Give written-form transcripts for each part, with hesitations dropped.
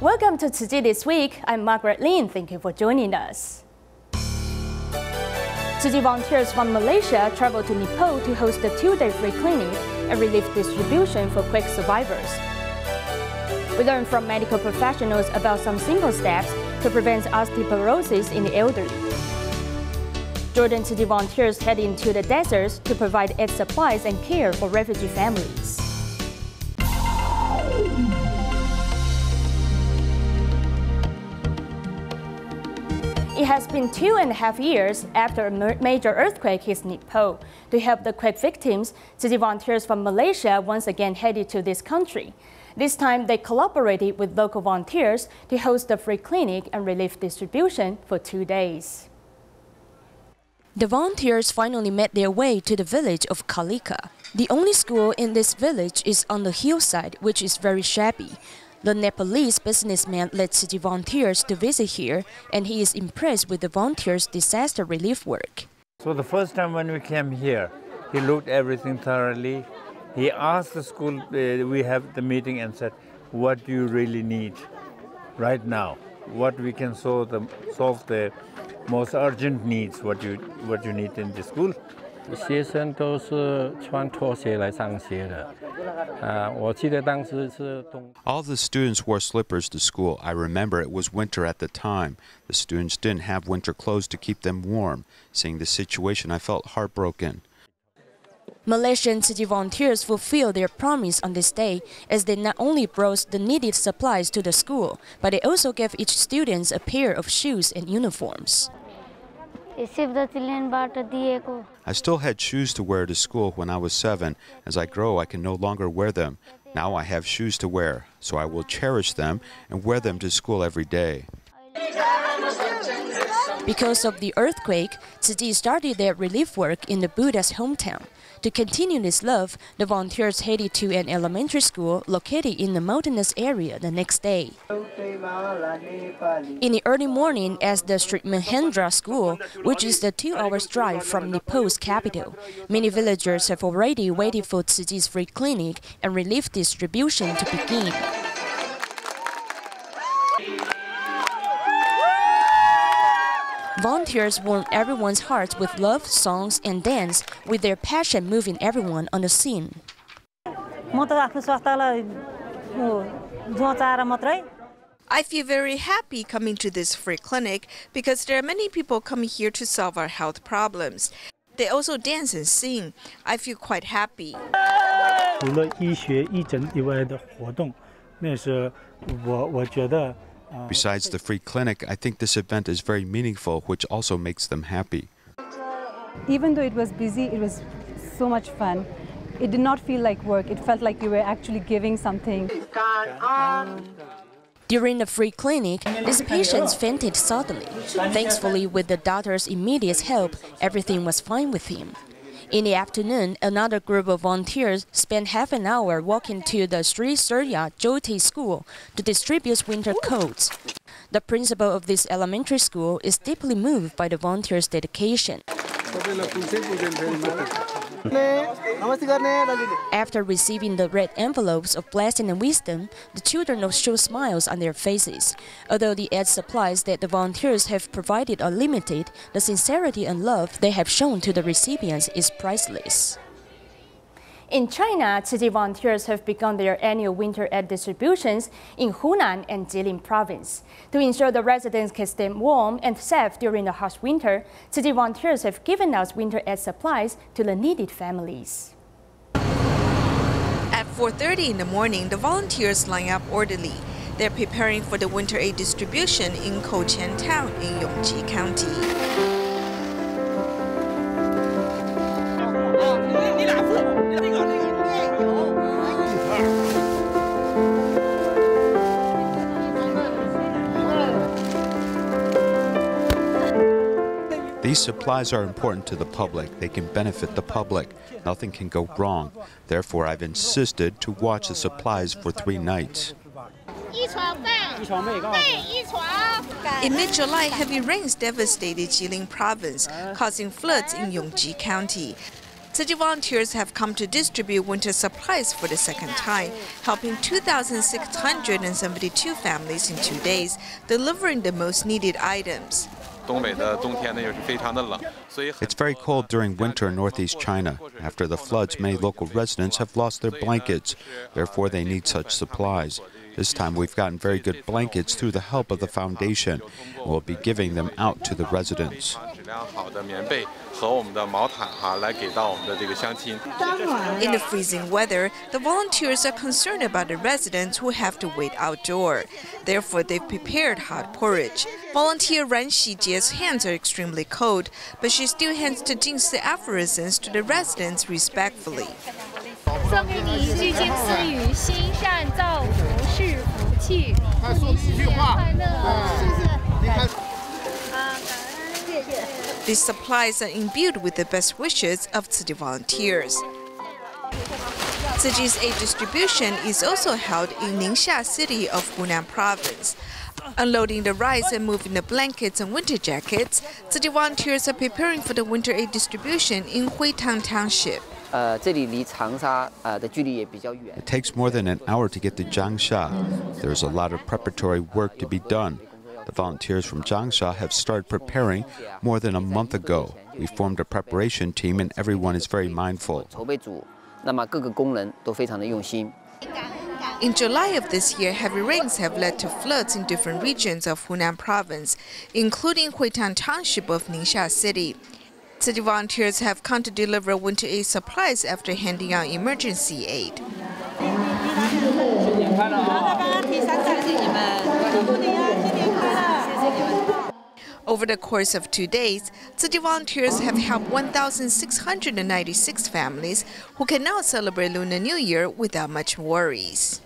Welcome to Tzu Chi This Week. I'm Margaret Lin. Thank you for joining us. Tzu Chi volunteers from Malaysia traveled to Nepal to host a 2-day free clinic and relief distribution for quake survivors. We learned from medical professionals about some simple steps to prevent osteoporosis in the elderly. Jordan Tzu Chi volunteers head into the deserts to provide aid supplies and care for refugee families. It has been 2.5 years after a major earthquake hit Nepal. To help the quake victims, Tzu Chi volunteers from Malaysia once again headed to this country. This time, they collaborated with local volunteers to host a free clinic and relief distribution for 2 days. The volunteers finally made their way to the village of Kalika. The only school in this village is on the hillside, which is very shabby. The Nepalese businessman led Tzu Chi volunteers to visit here, and he is impressed with the volunteers' disaster relief work. So the first time when we came here, he looked everything thoroughly. He asked the school, we have the meeting, and said, what do you really need right now? What we can solve the most urgent needs, what you need in the school? 学生都是穿拖鞋来上学的。我记得当时是冬。 All the students wore slippers to school. I remember it was winter at the time. The students didn't have winter clothes to keep them warm. Seeing the situation, I felt heartbroken. Malaysian Tzu Chi volunteers fulfilled their promise on this day, as they not only brought the needed supplies to the school, but they also gave each student a pair of shoes and uniforms. I still had shoes to wear to school when I was 7. As I grow, I can no longer wear them. Now I have shoes to wear, so I will cherish them and wear them to school every day. Because of the earthquake, Tzu Chi started their relief work in the Buddha's hometown. To continue this love, the volunteers headed to an elementary school located in the mountainous area the next day. In the early morning, at the Sri Mahendra school, which is the 2 hours drive from Nepal's capital, many villagers have already waited for Tzu Chi's free clinic and relief distribution to begin. Volunteers warm everyone's hearts with love, songs, and dance, with their passion moving everyone on the scene. I feel very happy coming to this free clinic because there are many people coming here to solve our health problems. They also dance and sing. I feel quite happy. 除了医学义诊以外的活动，那是我觉得。 Besides the free clinic, I think this event is very meaningful, which also makes them happy. Even though it was busy, it was so much fun. It did not feel like work. It felt like we were actually giving something. During the free clinic, this patient fainted suddenly. Thankfully, with the doctor's immediate help, everything was fine with him. In the afternoon, another group of volunteers spent half an hour walking to the Sri Surya Jyoti school to distribute winter coats. The principal of this elementary school is deeply moved by the volunteers' dedication. After receiving the red envelopes of blessing and wisdom, the children show smiles on their faces. Although the aid supplies that the volunteers have provided are limited, the sincerity and love they have shown to the recipients is priceless. In China, Tzu Chi volunteers have begun their annual winter aid distributions in Hunan and Jilin province. To ensure the residents can stay warm and safe during the harsh winter, Tzu Chi volunteers have given out winter aid supplies to the needed families. At 4:30 in the morning, the volunteers line up orderly. They're preparing for the winter aid distribution in Kochen town in Yongji County. These supplies are important to the public. They can benefit the public. Nothing can go wrong. Therefore, I've insisted to watch the supplies for 3 nights. In mid-July, heavy rains devastated Jilin province, causing floods in Yongji County. Tzu Chi volunteers have come to distribute winter supplies for the second time, helping 2,672 families in 2 days, delivering the most needed items. It's very cold during winter in northeast China. After the floods, many local residents have lost their blankets. Therefore, they need such supplies. This time, we've gotten very good blankets through the help of the foundation. We'll be giving them out to the residents. In the freezing weather, the volunteers are concerned about the residents who have to wait outdoor. Therefore, they've prepared hot porridge. Volunteer Ran Xijie's hands are extremely cold, but she still hands Tzu Chi's aphorisms to the residents respectfully. These supplies are imbued with the best wishes of Tzu Chi volunteers. Tzu Chi's aid distribution is also held in Ningxia city of Hunan province. Unloading the rice and moving the blankets and winter jackets, Tzu Chi volunteers are preparing for the winter aid distribution in Huitang Township. It takes more than an hour to get to Changsha. There's a lot of preparatory work to be done. The volunteers from Changsha have started preparing more than a month ago. We formed a preparation team and everyone is very mindful. In July of this year, heavy rains have led to floods in different regions of Hunan province, including Huitang Township of Ningxia city. Tzu Chi volunteers have come to deliver winter aid supplies after handing out emergency aid. Over the course of 2 days, Tzu Chi volunteers have helped 1,696 families who can now celebrate Lunar New Year without much worries.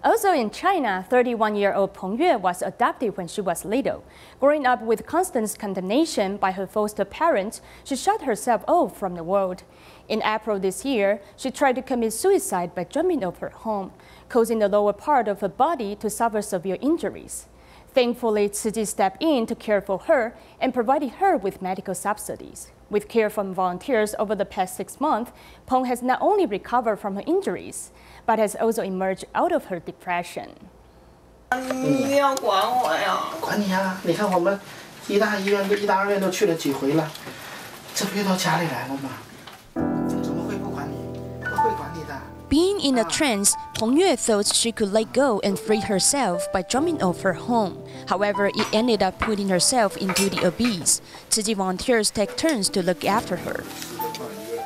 Also in China, 31-year-old Peng Yue was adopted when she was little. Growing up with constant condemnation by her foster parents, she shut herself off from the world. In April this year, she tried to commit suicide by jumping off her home, causing the lower part of her body to suffer severe injuries. Thankfully, Tzu Chi stepped in to care for her and provided her with medical subsidies. With care from volunteers over the past 6 months, Peng has not only recovered from her injuries, but has also emerged out of her depression. Being in a trance, Peng Yue thought she could let go and free herself by jumping off her home. However, it ended up putting herself into the abyss. Tzu Chi volunteers take turns to look after her.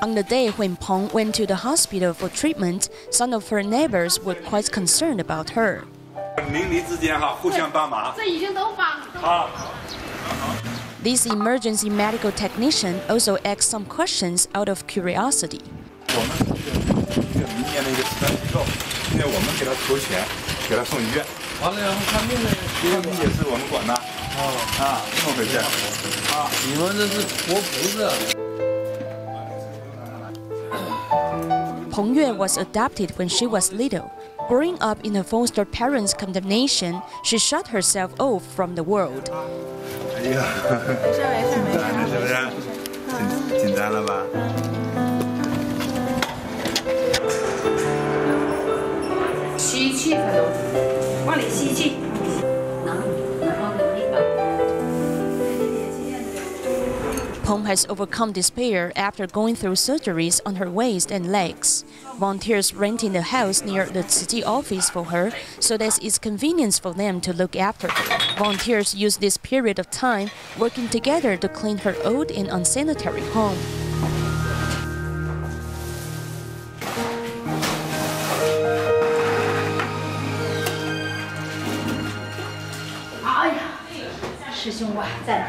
On the day when Peng went to the hospital for treatment, some of her neighbors were quite concerned about her. This emergency medical technician also asked some questions out of curiosity. Peng Yue was adopted when she was little. Growing up in her foster parents' condemnation, she shut herself off from the world. Peng has overcome despair after going through surgeries on her waist and legs. Volunteers renting a house near the Tzu Chi office for her so that it's convenient for them to look after her. Volunteers use this period of time working together to clean her old and unsanitary home.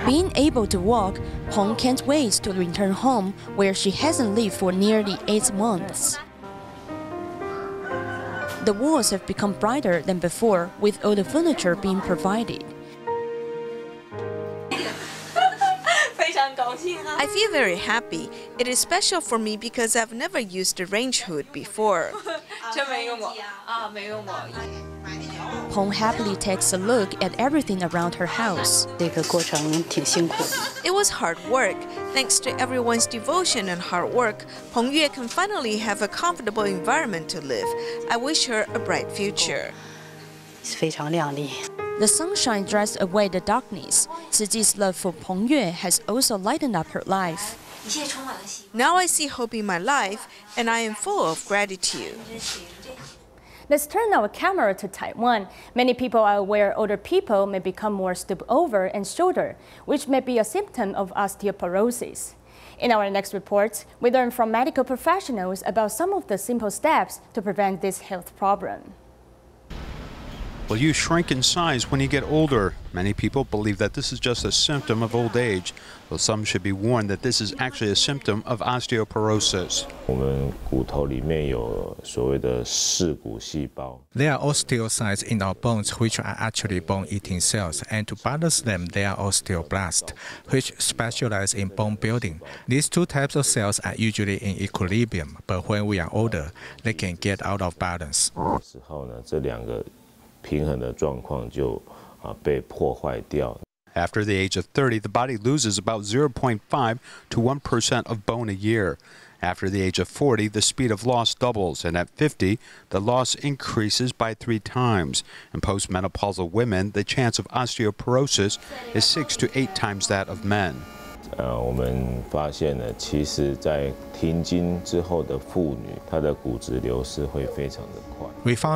Being able to walk, Peng can't wait to return home, where she hasn't lived for nearly 8 months. The walls have become brighter than before, with all the furniture being provided. I feel very happy. It is special for me because I've never used a range hood before. Peng happily takes a look at everything around her house. It was hard work. Thanks to everyone's devotion and hard work, Peng Yue can finally have a comfortable environment to live. I wish her a bright future. The sunshine drives away the darkness. Tzu Chi's love for Peng Yue has also lightened up her life. Now I see hope in my life, and I am full of gratitude. Let's turn our camera to Taiwan. Many people are aware older people may become more stooped over and shorter, which may be a symptom of osteoporosis. In our next report, we learn from medical professionals about some of the simple steps to prevent this health problem. Will you shrink in size when you get older? Many people believe that this is just a symptom of old age, but some should be warned that this is actually a symptom of osteoporosis. There are osteocytes in our bones which are actually bone-eating cells, and to balance them, there are osteoblasts, which specialize in bone building. These two types of cells are usually in equilibrium, but when we are older, they can get out of balance. After the age of 30, the body loses about 0.5 to 1% of bone a year. After the age of 40, the speed of loss doubles, and at 50, the loss increases by 3 times. In postmenopausal women, the chance of osteoporosis is 6 to 8 times that of men. We found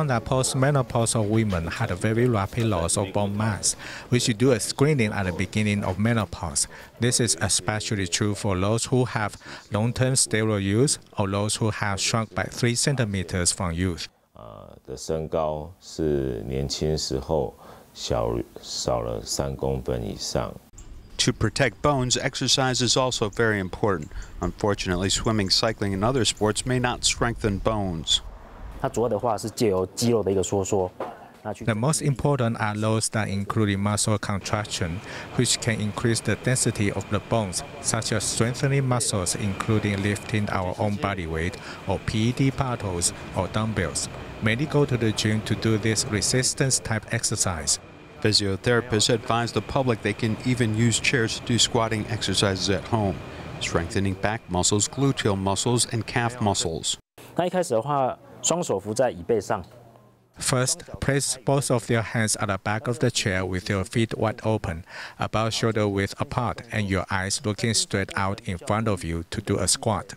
that postmenopausal women had a very rapid loss of bone mass. We should do a screening at the beginning of menopause. This is especially true for those who have long-term steroid use or those who have shrunk by 3 centimeters from youth. 的身高是年轻时候少了3公分以上。 To protect bones, exercise is also very important. Unfortunately, swimming, cycling, and other sports may not strengthen bones. The most important are those that include muscle contraction, which can increase the density of the bones, such as strengthening muscles, including lifting our own body weight, or PED paddles or dumbbells. Many go to the gym to do this resistance-type exercise. Physiotherapists advise the public they can even use chairs to do squatting exercises at home, strengthening back muscles, gluteal muscles, and calf muscles. First, place both of your hands at the back of the chair with your feet wide open, about shoulder width apart, and your eyes looking straight out in front of you to do a squat.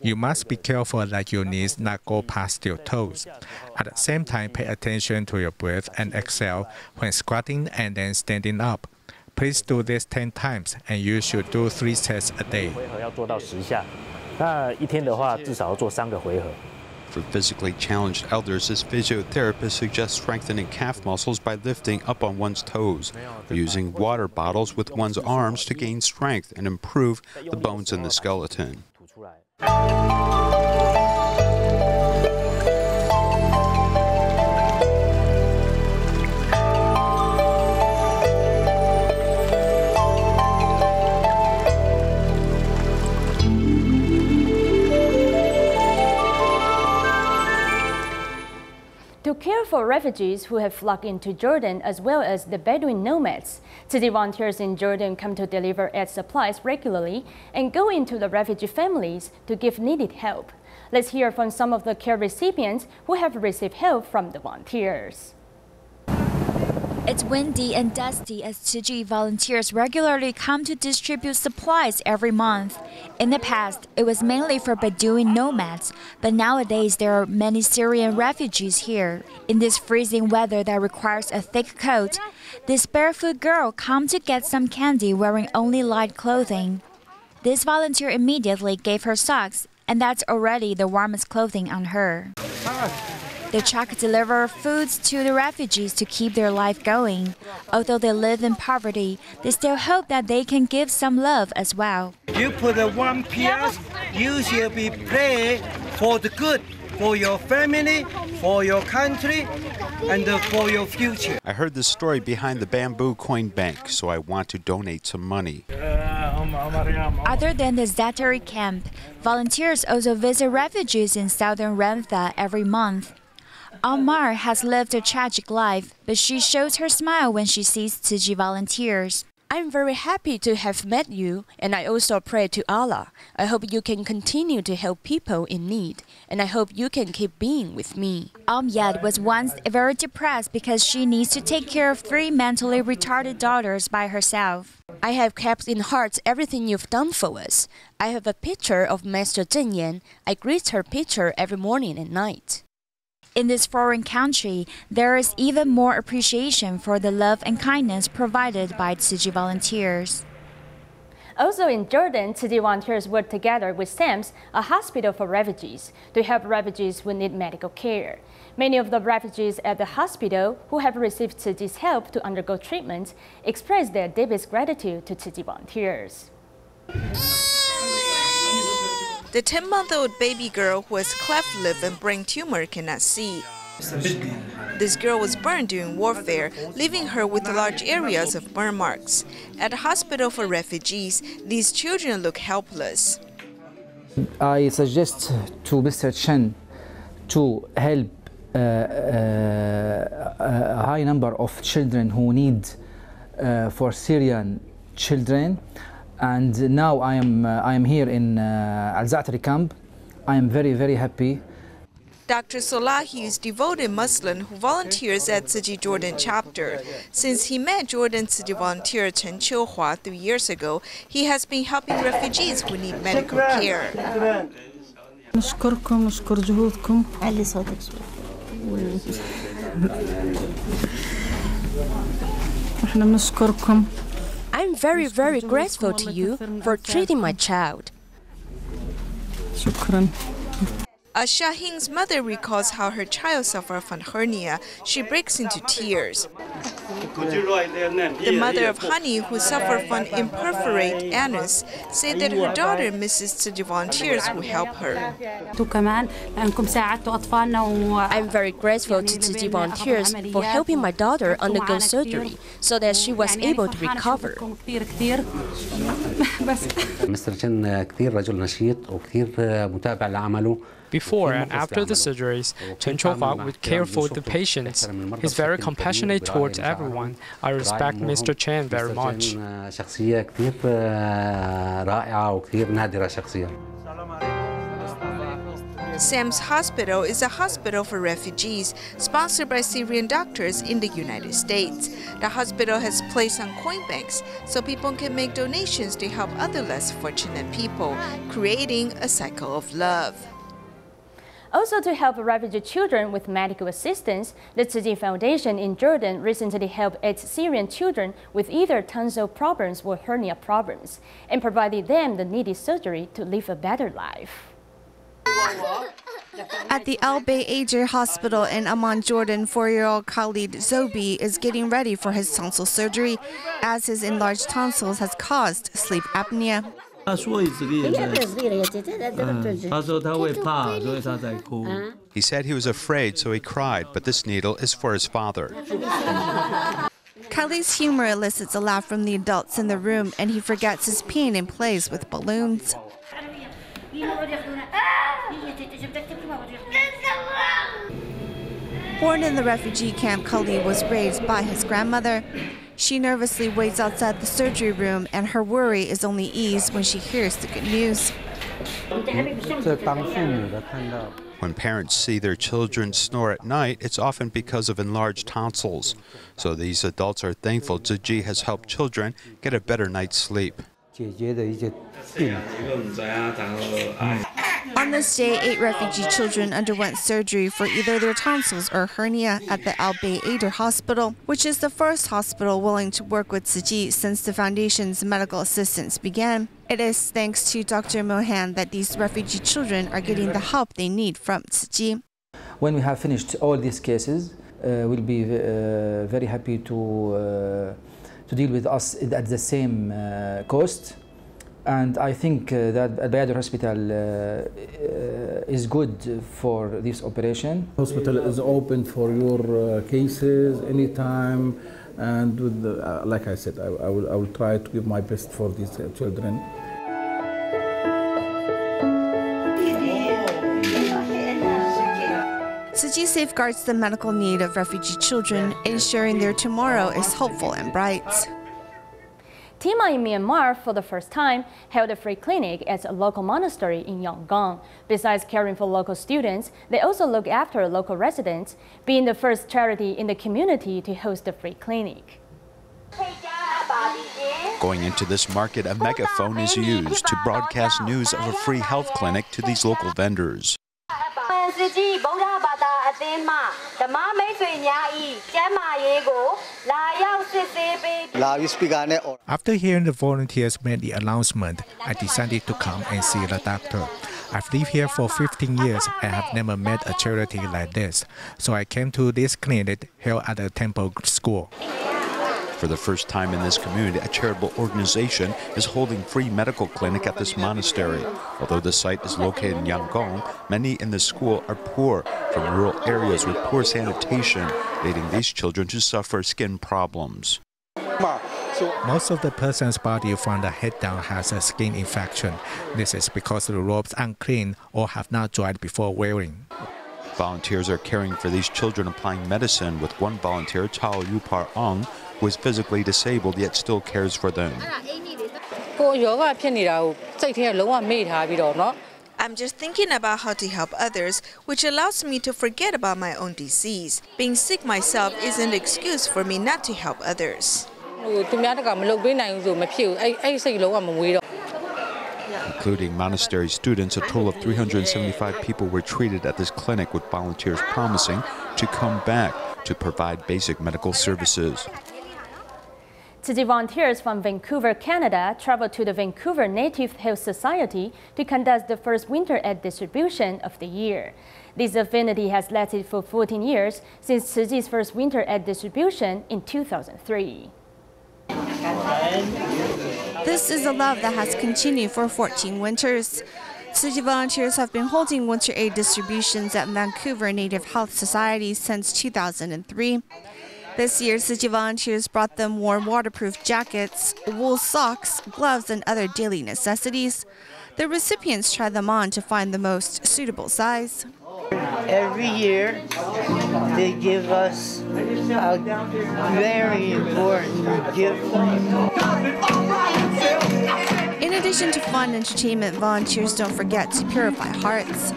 You must be careful that your knees not go past your toes. At the same time, pay attention to your breath and exhale when squatting and then standing up. Please do this 10 times, and you should do 3 sets a day. For physically challenged elders, this physiotherapist suggests strengthening calf muscles by lifting up on one's toes, or using water bottles with one's arms to gain strength and improve the bones in the skeleton. To care for refugees who have flocked into Jordan, as well as the Bedouin nomads, Tzu Chi volunteers in Jordan come to deliver aid supplies regularly and go into the refugee families to give needed help. Let's hear from some of the care recipients who have received help from the volunteers. It's windy and dusty as Tzu Chi volunteers regularly come to distribute supplies every month. In the past, it was mainly for Bedouin nomads, but nowadays there are many Syrian refugees here. In this freezing weather that requires a thick coat, this barefoot girl comes to get some candy wearing only light clothing. This volunteer immediately gave her socks, and that's already the warmest clothing on her. The truck delivers foods to the refugees to keep their life going. Although they live in poverty, they still hope that they can give some love as well. You put a 1 PS, you shall be praying for the good, for your family, for your country, and for your future. I heard the story behind the bamboo coin bank, so I want to donate some money. Other than the Zatari camp, volunteers also visit refugees in southern Rantha every month. Almar has lived a tragic life, but she shows her smile when she sees Tzu Chi volunteers. I'm very happy to have met you, and I also pray to Allah. I hope you can continue to help people in need, and I hope you can keep being with me. Amyad was once very depressed because she needs to take care of 3 mentally retarded daughters by herself. I have kept in heart everything you've done for us. I have a picture of Master Zheng Yan. I greet her picture every morning and night. In this foreign country, there is even more appreciation for the love and kindness provided by Tzu Chi volunteers. Also in Jordan, Tzu Chi volunteers work together with SAMS, a hospital for refugees, to help refugees who need medical care. Many of the refugees at the hospital who have received Tzu Chi's help to undergo treatment express their deepest gratitude to Tzu Chi volunteers. The 10-month-old baby girl who has cleft lip and brain tumor cannot see. This girl was burned during warfare, leaving her with large areas of burn marks. At a hospital for refugees, these children look helpless. I suggest to Mr. Chen to help a high number of children who need for Syrian children. And now I am here in Al-Za'atari camp. I am very, very happy. Dr. Solahi is a devoted Muslim who volunteers at Tzu Chi Jordan chapter. Since he met Jordan Tzu Chi volunteer Chen Qiuhua 3 years ago, he has been helping refugees who need medical care. نشكركم نشكر جهودكم. علي صوتك شوي. احنا بنشكركم. I'm very, very grateful to you for treating my child. As Shaheen's mother recalls how her child suffered from hernia, she breaks into tears. The mother of Hani, who suffered from imperforate anus, said that her daughter misses Tzu Chi volunteers who help her. I'm very grateful to Tzu Chi volunteers for helping my daughter undergo surgery so that she was able to recover. Mr. Chen كثير رجل نشيط وكثير متابع لعمله. Before and after the surgeries, Chen Qiuhua would care for the patients. He's very compassionate towards everyone. I respect Mr. Chen very much. شخصية كثير رائعة وكثير نادرة شخصية. Sam's Hospital is a hospital for refugees sponsored by Syrian doctors in the United States. The hospital has placed on coin banks so people can make donations to help other less fortunate people, creating a cycle of love. Also to help refugee children with medical assistance, the Tzu Chi Foundation in Jordan recently helped 8 Syrian children with either tonsil problems or hernia problems and provided them the needed surgery to live a better life. At the Al-Bayt Hospital in Amman, Jordan, 4-year-old Khalid Zobi is getting ready for his tonsil surgery as his enlarged tonsils has caused sleep apnea. He said he was afraid, so he cried, but this needle is for his father. Khalid's humor elicits a laugh from the adults in the room, and he forgets his pain and plays with balloons. Born in the refugee camp, Khalid was raised by his grandmother. She nervously waits outside the surgery room, and her worry is only eased when she hears the good news. When parents see their children snore at night, it's often because of enlarged tonsils. So these adults are thankful Tzu Chi has helped children get a better night's sleep. On this day, 8 refugee children underwent surgery for either their tonsils or hernia at the Al-Bayt Hospital, which is the first hospital willing to work with Tzu Chi since the foundation's medical assistance began. It is thanks to Dr. Mohan that these refugee children are getting the help they need from Tzu Chi. When we have finished all these cases, we'll be very happy to deal with us at the same cost. And I think that Abai Ader Hospital is good for this operation. The hospital is open for your cases anytime, and with like I said, I will try to give my best for these children. Tzu Chi's safeguards the medical need of refugee children, ensuring their tomorrow is hopeful and bright. Tima in Myanmar, for the first time, held a free clinic at a local monastery in Yangon. Besides caring for local students, they also look after local residents, being the first charity in the community to host a free clinic. Going into this market, a megaphone is used to broadcast news of a free health clinic to these local vendors. After hearing the volunteers made the announcement, I decided to come and see the doctor. I've lived here for 15 years and have never met a charity like this, so I came to this clinic held at the temple school. For the first time in this community, a charitable organization is holding free medical clinic at this monastery. Although the site is located in Yangon, many in the school are poor from rural areas with poor sanitation, leading these children to suffer skin problems. Most of the person's body from the head down has a skin infection. This is because the robes are unclean or have not dried before wearing. Volunteers are caring for these children, applying medicine, with one volunteer, Chao Yupar Ong, who is physically disabled yet still cares for them. I'm just thinking about how to help others, which allows me to forget about my own disease. Being sick myself isn't an excuse for me not to help others. Including monastery students, a total of 375 people were treated at this clinic, with volunteers promising to come back to provide basic medical services. Tzu Chi volunteers from Vancouver, Canada, traveled to the Vancouver Native Health Society to conduct the first winter aid distribution of the year. This affinity has lasted for 14 years, since Tzu Chi's first winter aid distribution in 2003. This is a love that has continued for 14 winters. Tzu Chi volunteers have been holding winter aid distributions at Vancouver Native Health Society since 2003. This year, Tzu Chi volunteers brought them warm waterproof jackets, wool socks, gloves, and other daily necessities. The recipients try them on to find the most suitable size. Every year, they give us a very important gift. In addition to fun entertainment, volunteers don't forget to purify hearts.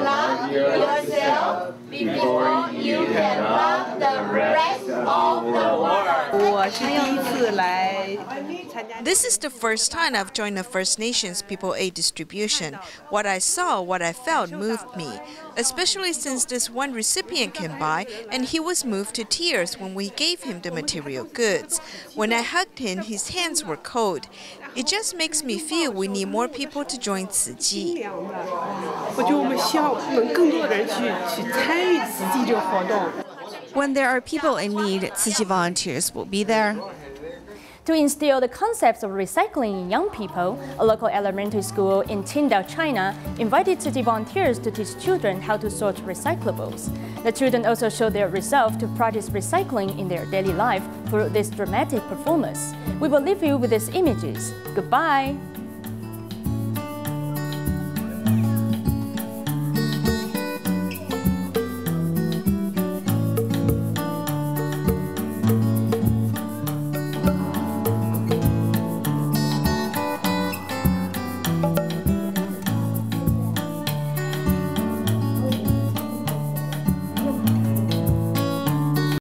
Love yourself before you can love the rest of the world. This is the first time I've joined a First Nations people aid distribution. What I saw, what I felt moved me, especially since this one recipient came by and he was moved to tears when we gave him the material goods. When I hugged him, his hands were cold. It just makes me feel we need more people to join Tzu Chi. When there are people in need, Tzu Chi volunteers will be there. To instill the concepts of recycling in young people, a local elementary school in青岛, China, invited Tzu Chi volunteers to teach children how to sort recyclables. The children also showed their resolve to practice recycling in their daily life through this dramatic performance. We will leave you with these images. Goodbye!